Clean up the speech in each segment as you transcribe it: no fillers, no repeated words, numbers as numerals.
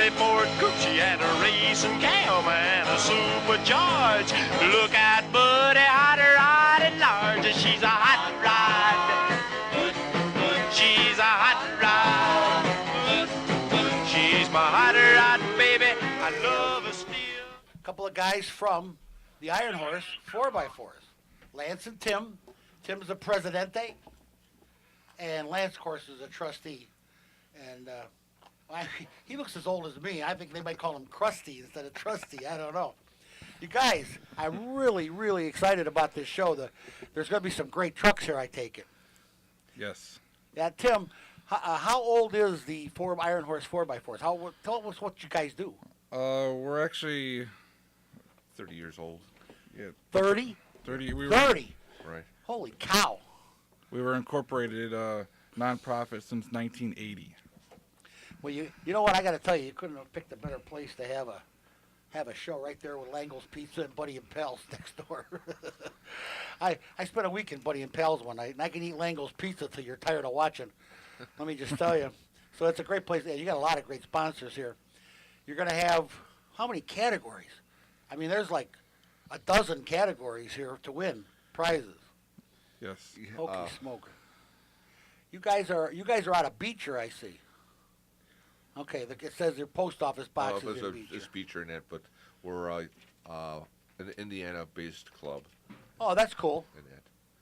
Harley Ford coupe, she had a racing cam and a supercharged. Look out, buddy, hot rod at large. She's a hot rod. She's a hot rod. She's my hot rod, baby. I love her still. A couple of guys from the Iron Horse 4x4s. Lance and Tim. Tim's the presidente, and Lance, of course, is a trustee. And he looks as old as me. I think they might call him Krusty instead of Trusty. I don't know. You guys, I'm really, really excited about this show. There's going to be some great trucks here, I take it. Yes. Yeah, Tim, how old is the Iron Horse 4x4s? Tell us what you guys do. We're actually 30 years old. Yeah. 30? 30. 30? Right. Holy cow. We were incorporated nonprofit since 1980. Well, you know what? I got to tell you couldn't have picked a better place to have a show right there with Langle's Pizza and Buddy and Pals next door. I spent a week in Buddy and Pals one night, and I can eat Langle's Pizza till you're tired of watching. Let me just tell you. So it's a great place. You got a lot of great sponsors here. You're going to have how many categories? I mean, there's like a dozen categories here to win prizes. Yes. Holy smoke. You guys are out of Beecher, I see. Okay, it says your post office box is in Beecher. It's Beecher in it, but we're an Indiana-based club. Oh, that's cool. In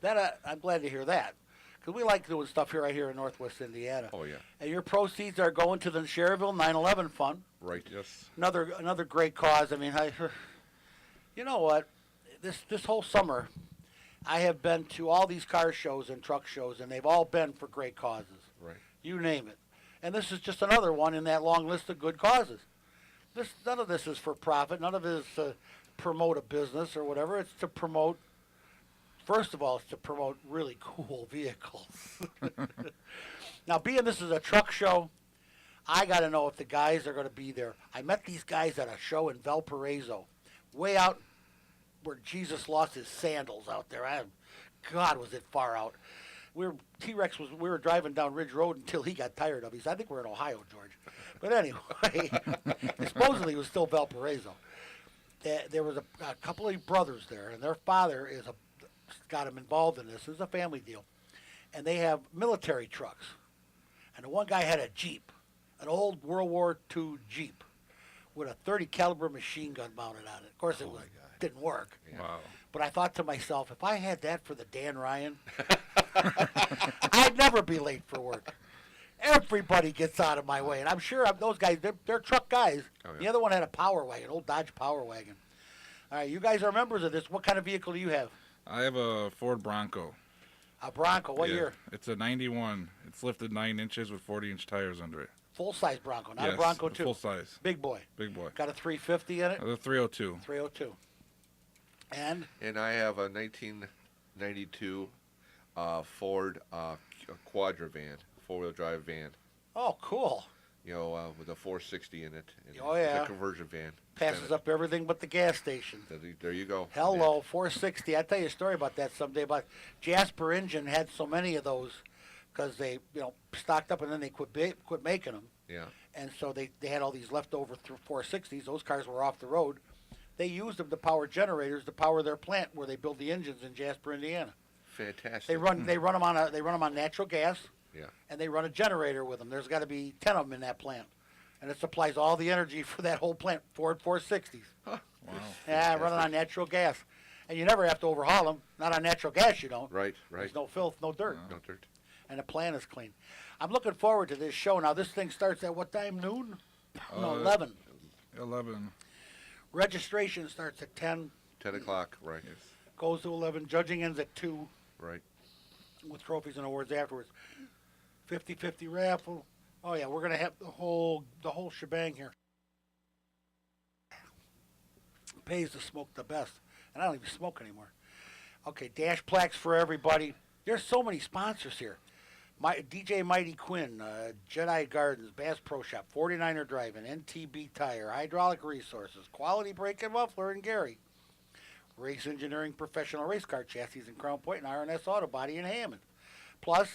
that. I'm glad to hear that, because we like doing stuff here right here in Northwest Indiana. Oh yeah. And your proceeds are going to the Cherville 9/11 Fund. Right. Yes. Another great cause. I mean, you know what? This whole summer, I have been to all these car shows and truck shows, and they've all been for great causes. Right. You name it. And this is just another one in that long list of good causes. None of this is for profit. None of it is to promote a business or whatever. It's to promote, first of all, it's to promote really cool vehicles. Now, being this is a truck show, I got to know if the guys are going to be there. I met these guys at a show in Valparaiso, way out where Jesus lost his sandals out there. God, was it far out. We were driving down Ridge Road until he got tired of it. He said, I think we're in Ohio, George. But anyway, supposedly it was still Valparaiso. There was a couple of brothers there, and their father got him involved in this. It was a family deal. And they have military trucks. And the one guy had a Jeep, an old World War II Jeep with a .30 caliber machine gun mounted on it. Of course, it didn't work. Yeah. Wow. But I thought to myself, if I had that for the Dan Ryan, I'd never be late for work. Everybody gets out of my way. And I'm sure those guys, they're truck guys. Oh, yeah. The other one had a Power Wagon, old Dodge Power Wagon. All right, you guys are members of this. What kind of vehicle do you have? I have a Ford Bronco. A Bronco. What year? It's a 91. It's lifted 9 inches with 40-inch tires under it. Full-size Bronco, not yes, a Bronco 2. Full size. Big boy. Big boy. Got a 350 in it? The 302. 302. And I have a 1992 Ford Quadra van, 4-wheel drive van. Oh, cool. You know, with a 460 in it. And oh, yeah. It's a conversion van. Passes up everything but the gas station. There you go. Hello, 460. I'll tell you a story about that someday. About Jasper Engine had so many of those because they, stocked up and then they quit making them. Yeah. And so they had all these leftover 460s. Those cars were off the road. They used them to power generators to power their plant where they build the engines in Jasper, Indiana. Fantastic. They run them on natural gas. Yeah. And they run a generator with them. There's got to be 10 of them in that plant, and it supplies all the energy for that whole plant. Ford 460s. Huh. Wow. Yeah, running on natural gas, and you never have to overhaul them. Not on natural gas, you don't. Right. There's no filth, no dirt. No dirt. And the plant is clean. I'm looking forward to this show. Now, this thing starts at what time? Noon? No, 11. 11. Registration starts at 10. 10 o'clock, right. Yes. Goes to 11. Judging ends at 2. Right. With trophies and awards afterwards. 50-50 raffle. Oh, yeah, we're going to have the whole shebang here. Pays to smoke the best. And I don't even smoke anymore. Okay, dash plaques for everybody. There's so many sponsors here. DJ Mighty Quinn, Jedi Gardens, Bass Pro Shop, 49er Drive-In, NTB Tire, Hydraulic Resources, Quality Brake and Muffler in Gary, Race Engineering Professional Race Car Chassis in Crown Point, and RNS Auto Body in Hammond. Plus,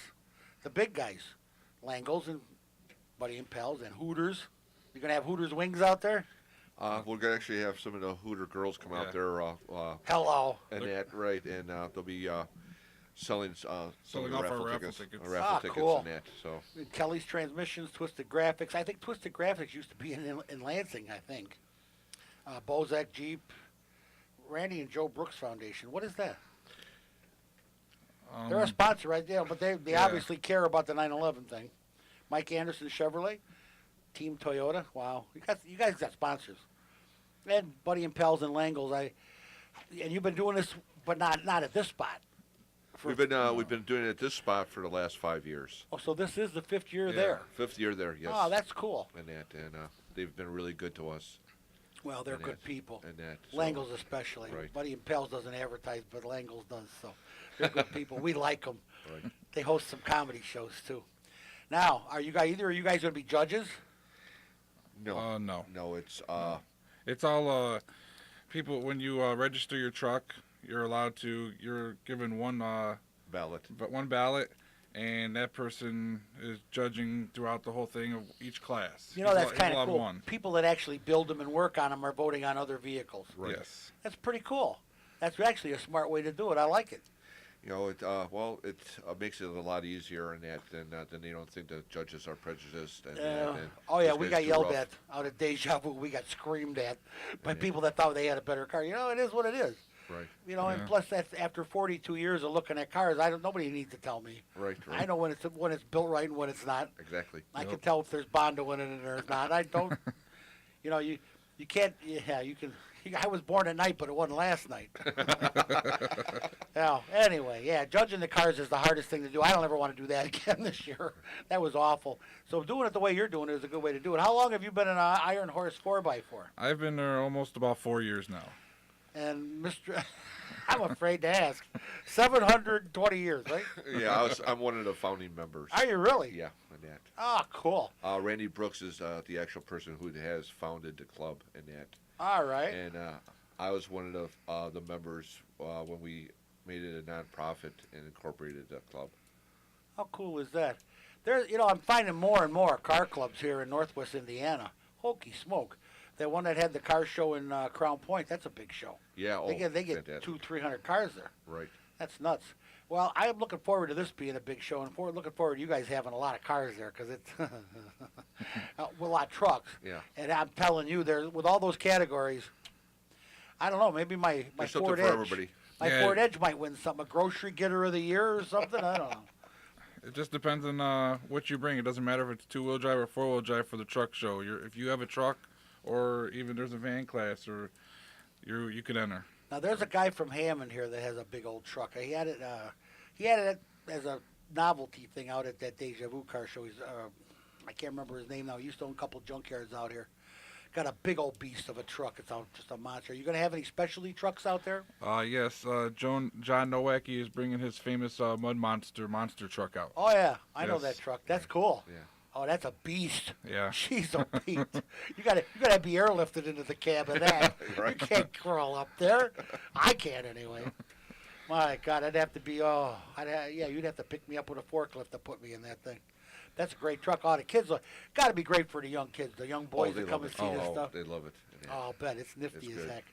the big guys, Langles and Buddy and Pals and Hooters, You gonna have Hooters wings out there? We're gonna actually have some of the Hooter girls come out there. Hello. And that right, and they'll be selling some Selling of the off our raffle raffle tickets, tickets. raffle tickets cool. and that. So Kelly's Transmissions, Twisted Graphics. I think Twisted Graphics used to be in Lansing, I think. Bozak Jeep, Randy and Joe Brooks Foundation. What is that? They're a sponsor right there, but they Yeah. obviously care about the 9/11 thing. Mike Anderson Chevrolet, Team Toyota. Wow, you guys got sponsors. And Buddy and Pals and Langles. And you've been doing this, but not at this spot. we've been doing it at this spot for the last 5 years. Oh, so this is the 5th year Yeah. there. 5th year there, yes. Oh, that's cool. And they've been really good to us. Well, they're And good that- people. And that. So, Langles especially. Right. Buddy and Pals doesn't advertise, but Langles does. So they're good people. We like them. Right. They host some comedy shows too. Now, are you guys going to be judges? No. No. No, it's It's all people. When you register your truck, you're given one ballot. and that person is judging throughout the whole thing of each class. You know, that's He's kind of allowed cool. one. People that actually build them and work on them are voting on other vehicles. Right. Yes. That's pretty cool. That's actually a smart way to do it. I like it. You know, it makes it a lot easier in that, then they don't think the judges are prejudiced. And Oh yeah, this we guy's got too yelled rough. at out at Deja Vu. We got screamed at by Yeah. people that thought they had a better car. You know, it is what it is. Right. You know, and Yeah. plus that's after 42 years of looking at cars. Nobody needs to tell me. Right. I know when it's built right and when it's not. Exactly. I Yep. can tell if there's Bondo in it and there's not. I don't. You know, you can't. Yeah, you can. I was born at night, but it wasn't last night. Yeah. Anyway, yeah, judging the cars is the hardest thing to do. I don't ever want to do that again this year. That was awful. So doing it the way you're doing it is a good way to do it. How long have you been in an Iron Horse 4x4? I've been there almost about 4 years now. And Mr. I'm afraid to ask. 720 years, right? Yeah, I'm one of the founding members. Are you really? Yeah, and that. Ah, cool. Randy Brooks is the actual person who has founded the club and that. All right. And I was one of the members when we made it a nonprofit and incorporated the club. How cool is that? I'm finding more and more car clubs here in Northwest Indiana. Hokey smoke. The one that had the car show in Crown Point, that's a big show. Yeah, They get fantastic. 200-300 cars there. Right. That's nuts. Well, I'm looking forward to this being a big show, and looking forward to you guys having a lot of cars there because it's a lot of trucks. Yeah. And I'm telling you, there with all those categories, I don't know. Maybe my There's something Ford for Edge, everybody. my Yeah. Ford Edge might win something, a grocery getter of the year or something. I don't know. It just depends on what you bring. It doesn't matter if it's 2-wheel drive or 4-wheel drive for the truck show. If you have a truck, or even there's a van class, or you could enter. Now there's a guy from Hammond here that has a big old truck. He had it as a novelty thing out at that Deja Vu car show. He's I can't remember his name now. He used to own a couple junkyards out here. Got a big old beast of a truck. It's just a monster. Are you gonna have any specialty trucks out there? Yes, John Nowacki is bringing his famous Mud Monster truck out. Oh yeah, I know Yes. that truck. That's cool. Yeah. Oh, that's a beast. Yeah. She's a beast. you gotta be airlifted into the cab of that. Right. You can't crawl up there. I can't anyway. My God, I'd have to be. You'd have to pick me up with a forklift to put me in that thing. That's a great truck. Oh, the kids got to be great for the young kids, the young boys they that come love and it. see this stuff. They love it. Yeah. Oh, I'll bet it's nifty It's as good. heck.